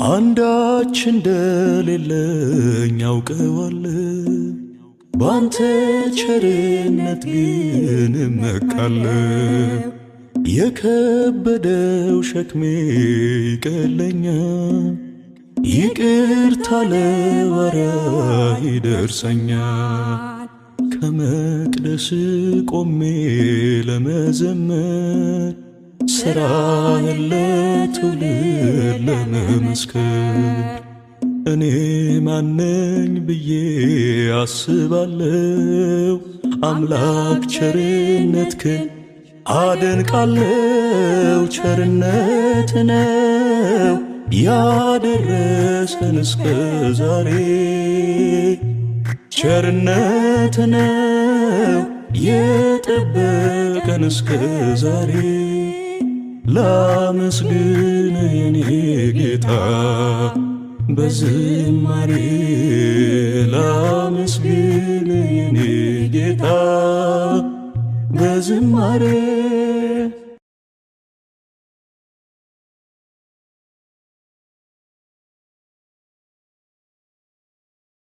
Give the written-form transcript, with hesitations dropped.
አንዳች እንደሌለኝ አውቀዋለሁ ባንተ ቸርነት ግን እመካለሁ የከበደው ሸክሜ ይቀለኛል ይቅርታ ለባሪያህ ይደርሰኛል ከመቅደስ ቆሜ ለመዘመር ሥራህን ለትውልድ ለመመስከር እኔ ማነኝ ብዬ አስባለሁ አምላክ ቸርነትህን አደንቃለሁ ቸርነት ነው ያደረሰን እስከ ዛሬ ቸርነት ነው የጠበቀን እስከ ዛሬ ላመስግን የኔ ጌታ በዝማሬ ላመስግን የኔ ጌታ በዝማሬ